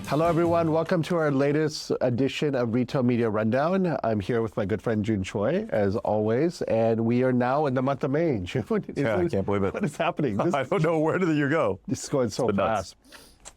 Hello, everyone. Welcome to our latest edition of Retail Media Rundown. I'm here with my good friend Joon Choi, as always, and we are now in the month of May. Joon, I can't believe it. What is happening? I don't know, where did you go? This is going so nuts. fast.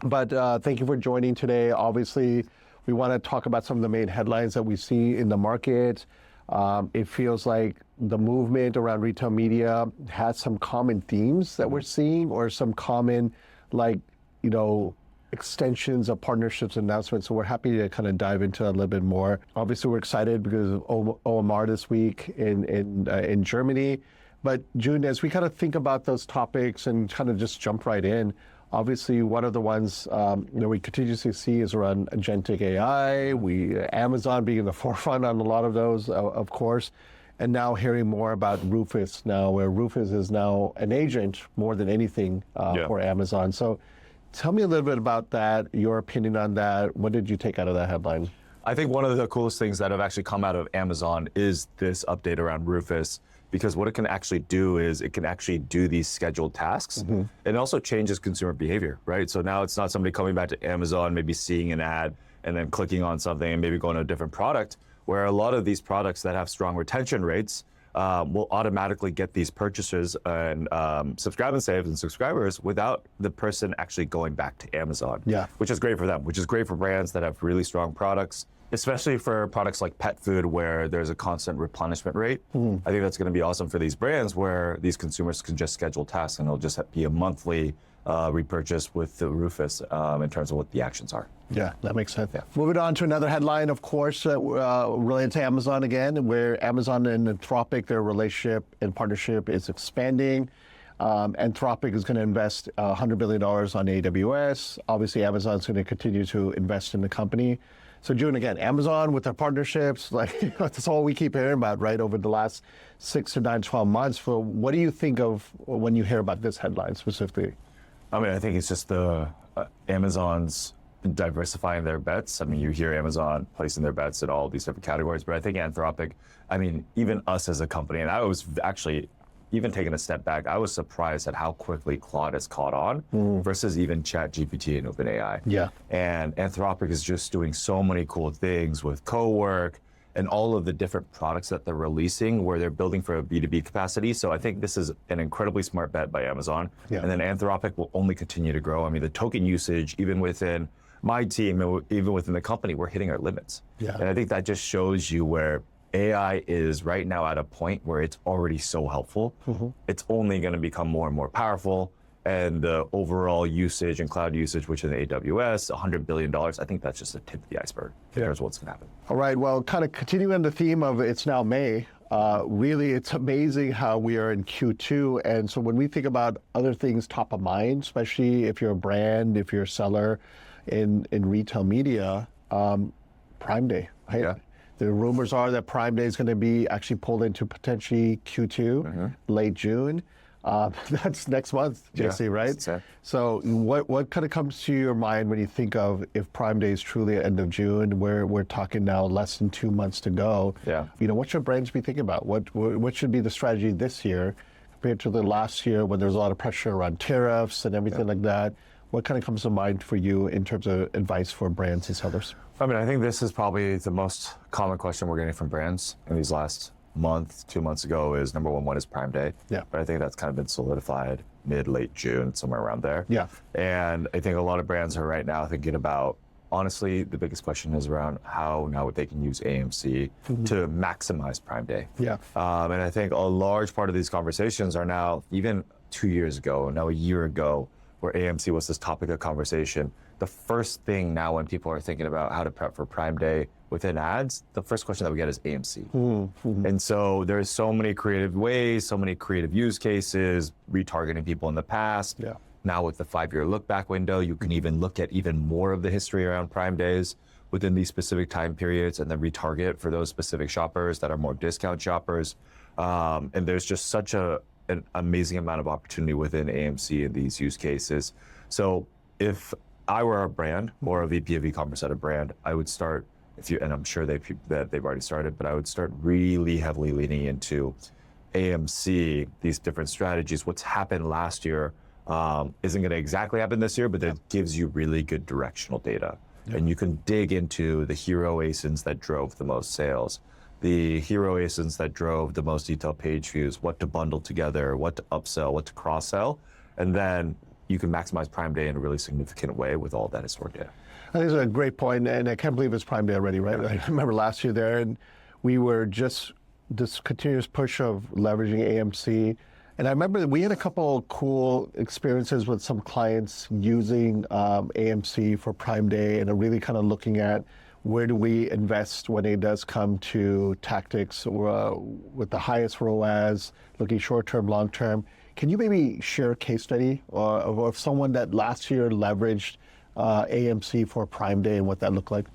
But thank you for joining today. Obviously, we want to talk about some of the main headlines that we see in the market. It feels like the movement around retail media has some common themes that we're seeing, or some common, extensions of partnerships announcements. So we're happy to kind of dive into a little bit more. Obviously, we're excited because of OMR this week in Germany. But Joon, as we kind of think about those topics and kind of just jump right in, obviously one of the ones we continuously see is around agentic AI. Amazon being in the forefront on a lot of those, of course. And now hearing more about Rufus now, where Rufus is now an agent more than anything for Amazon. So tell me a little bit about that, your opinion on that. What did you take out of that headline? I think one of the coolest things that have actually come out of Amazon is this update around Rufus, because what it can actually do is it can actually do these scheduled tasks. Mm-hmm. It also changes consumer behavior, right? So now it's not somebody coming back to Amazon, maybe seeing an ad and then clicking on something and maybe going to a different product, where a lot of these products that have strong retention rates will automatically get these purchasers and subscribe and save and subscribers without the person actually going back to Amazon. Yeah. Which is great for them, which is great for brands that have really strong products, especially for products like pet food, where there's a constant replenishment rate. Mm. I think that's going to be awesome for these brands, where these consumers can just schedule tasks and it'll just be a monthly repurchase with the Rufus in terms of what the actions are. Yeah, that makes sense. Yeah. Moving on to another headline, of course, related to Amazon again, where Amazon and Anthropic, their relationship and partnership is expanding. Anthropic is going to invest $100 billion on AWS. Obviously, Amazon's going to continue to invest in the company. So Joon, again, Amazon with their partnerships, that's all we keep hearing about, right, over the last 6 to 9, 12 months. So what do you think of when you hear about this headline specifically? I mean, I think it's just the Amazon's diversifying their bets. I mean, you hear Amazon placing their bets in all these different categories, but I think Anthropic, even us as a company, and I was actually, even taking a step back, I was surprised at how quickly Claude has caught on versus even ChatGPT and OpenAI. Yeah. And Anthropic is just doing so many cool things with co-work and all of the different products that they're releasing, where they're building for a B2B capacity. So I think this is an incredibly smart bet by Amazon. Yeah. And then Anthropic will only continue to grow. I mean, the token usage, even within my team, even within the company, we're hitting our limits. Yeah. And I think that just shows you where AI is right now at a point where it's already so helpful. Mm-hmm. It's only going to become more and more powerful. And the overall usage and cloud usage, which is AWS, $100 billion, I think that's just the tip of the iceberg in terms of what's going to happen. All right, well, kind of continuing the theme of it's now May, really, it's amazing how we are in Q2. And so when we think about other things top of mind, especially if you're a brand, if you're a seller in retail media, Prime Day, right? Yeah. The rumors are that Prime Day is going to be actually pulled into potentially Q2, late June. That's next month, JC, right? So what kind of comes to your mind when you think of if Prime Day is truly end of June, where we're talking now less than 2 months to go? Yeah. What should brands be thinking about? What should be the strategy this year compared to the last year when there's a lot of pressure around tariffs and everything like that? What kind of comes to mind for you in terms of advice for brands and sellers? I mean, I think this is probably the most common question we're getting from brands in these last month, 2 months ago is, number one, what is Prime Day? Yeah. But I think that's kind of been solidified late June, somewhere around there. Yeah. And I think a lot of brands are right now thinking about, honestly, the biggest question is around how now they can use AMC to maximize Prime Day. Yeah. And I think a large part of these conversations are now, even 2 years ago, now a year ago, where AMC was this topic of conversation. The first thing now when people are thinking about how to prep for Prime Day within ads, the first question that we get is AMC. Mm-hmm. And so there's so many creative ways, so many creative use cases, retargeting people in the past. Yeah. Now with the 5-year look back window, you can even look at even more of the history around Prime Days within these specific time periods and then retarget for those specific shoppers that are more discount shoppers. And there's just such an amazing amount of opportunity within AMC in these use cases. So if I were a brand or a VP of e-commerce at a brand, I would start, and I'm sure they've already started, but I would start really heavily leaning into AMC, these different strategies. What's happened last year isn't going to exactly happen this year, but it gives you really good directional data. and you can dig into the hero ASINs that drove the most sales, the hero ASINs that drove the most detailed page views, what to bundle together, what to upsell, what to cross-sell, and then you can maximize Prime Day in a really significant way with all that historic data. I think it's a great point, and I can't believe it's Prime Day already, right? I remember last year there, and we were just this continuous push of leveraging AMC. And I remember we had a couple cool experiences with some clients using AMC for Prime Day and really kind of looking at where do we invest when it does come to tactics with the highest ROAS, looking short-term, long-term. Can you maybe share a case study of someone that last year leveraged AMC for Prime Day and what that looked like?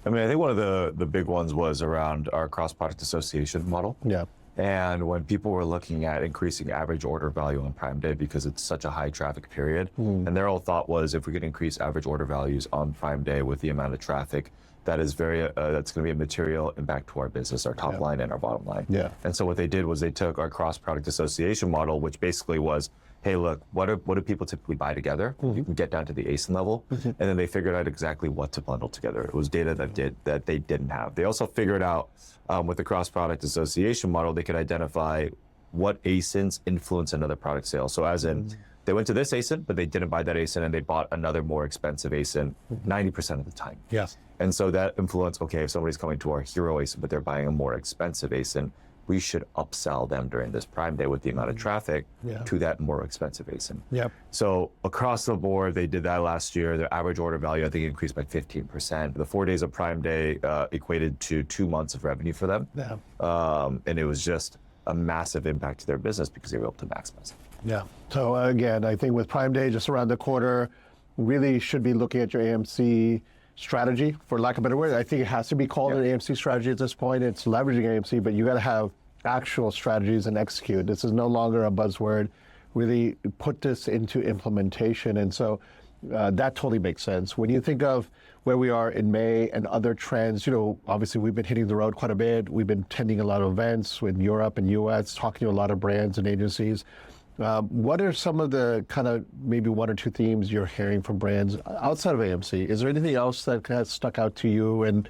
I mean, I think one of the big ones was around our cross-product association model. Yeah. And when people were looking at increasing average order value on Prime Day because it's such a high traffic period, and their whole thought was if we could increase average order values on Prime Day with the amount of traffic, that's going to be a material impact to our business, our top line and our bottom line. Yeah. And so what they did was they took our cross-product association model, which basically was, hey, look, what do people typically buy together? You can get down to the ASIN level, and then they figured out exactly what to bundle together. It was data that they didn't have. They also figured out with the cross-product association model, they could identify what ASINs influence another product sale. So as in, they went to this ASIN, but they didn't buy that ASIN, and they bought another more expensive ASIN 90% of the time. Yes. And so that influenced, okay, if somebody's coming to our hero ASIN, but they're buying a more expensive ASIN, we should upsell them during this Prime Day with the amount of traffic to that more expensive ASIN. Yep. So across the board, they did that last year. Their average order value, I think, increased by 15%. The 4 days of Prime Day equated to 2 months of revenue for them. Yeah. And it was just a massive impact to their business because they were able to maximize it. Yeah. So again, I think with Prime Day just around the corner, really should be looking at your AMC strategy, for lack of a better word. I think it has to be called an AMC strategy at this point. It's leveraging AMC, but you got to have actual strategies and execute. This is no longer a buzzword. Really put this into implementation. And so that totally makes sense. When you think of where we are in May and other trends, obviously we've been hitting the road quite a bit. We've been attending a lot of events in Europe and US, talking to a lot of brands and agencies. What are some of the kind of maybe 1 or 2 themes you're hearing from brands outside of AMC? Is there anything else that has stuck out to you and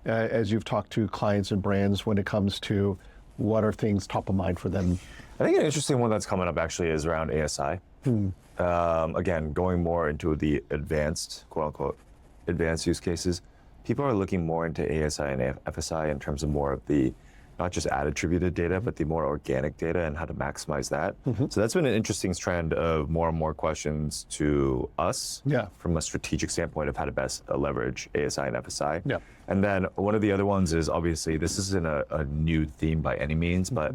as you've talked to clients and brands when it comes to what are things top of mind for them? I think an interesting one that's coming up actually is around ASI. Again, going more into the advanced, quote unquote, advanced use cases. People are looking more into ASI and FSI in terms of more of the not just ad attributed data, but the more organic data and how to maximize that. So that's been an interesting trend of more and more questions to us from a strategic standpoint of how to best leverage ASI and FSI. Yeah. And then one of the other ones is obviously, this isn't a new theme by any means, but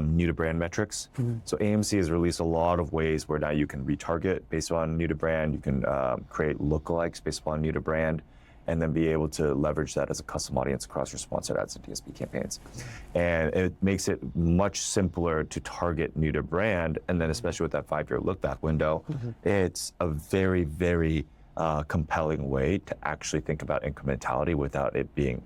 new to brand metrics. So AMC has released a lot of ways where now you can retarget based on new to brand, you can create lookalikes based upon new to brand, and then be able to leverage that as a custom audience across your sponsored ads and DSP campaigns. And it makes it much simpler to target new to brand, and then especially with that 5-year look back window, it's a very, very compelling way to actually think about incrementality without it being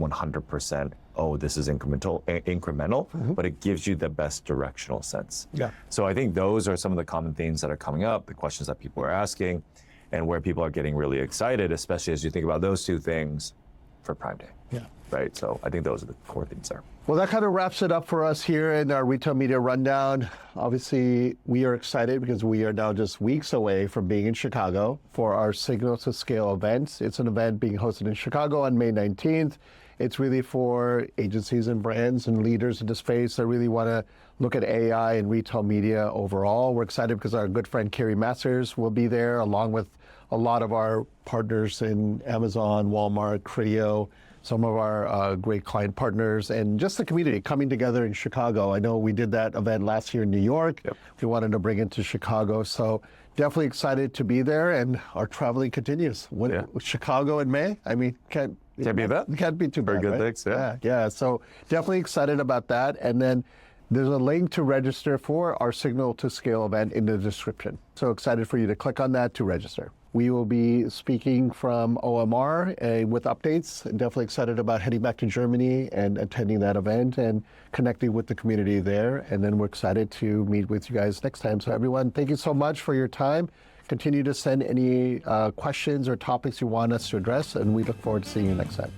100%, oh, this is incremental, but it gives you the best directional sense. Yeah. So I think those are some of the common themes that are coming up, the questions that people are asking, and where people are getting really excited, especially as you think about those 2 things for Prime Day. Yeah. Right. So I think those are the core themes there. Well, that kind of wraps it up for us here in our Retail Media Rundown. Obviously, we are excited because we are now just weeks away from being in Chicago for our Signal to Scale event. It's an event being hosted in Chicago on May 19th. It's really for agencies and brands and leaders in the space that really want to look at AI and retail media overall. We're excited because our good friend Carrie Masters will be there, along with a lot of our partners in Amazon, Walmart, Criteo, some of our great client partners, and just the community coming together in Chicago. I know we did that event last year in New York. We wanted to bring it to Chicago. So definitely excited to be there, and our traveling continues. Chicago in May, I mean, can't be bad. Can't be too bad. Very good right? things, Yeah. So definitely excited about that. And then there's a link to register for our Signal to Scale event in the description. So excited for you to click on that to register. We will be speaking from OMR with updates. Definitely excited about heading back to Germany and attending that event and connecting with the community there. And then we're excited to meet with you guys next time. So everyone, thank you so much for your time. Continue to send any questions or topics you want us to address, and we look forward to seeing you next time.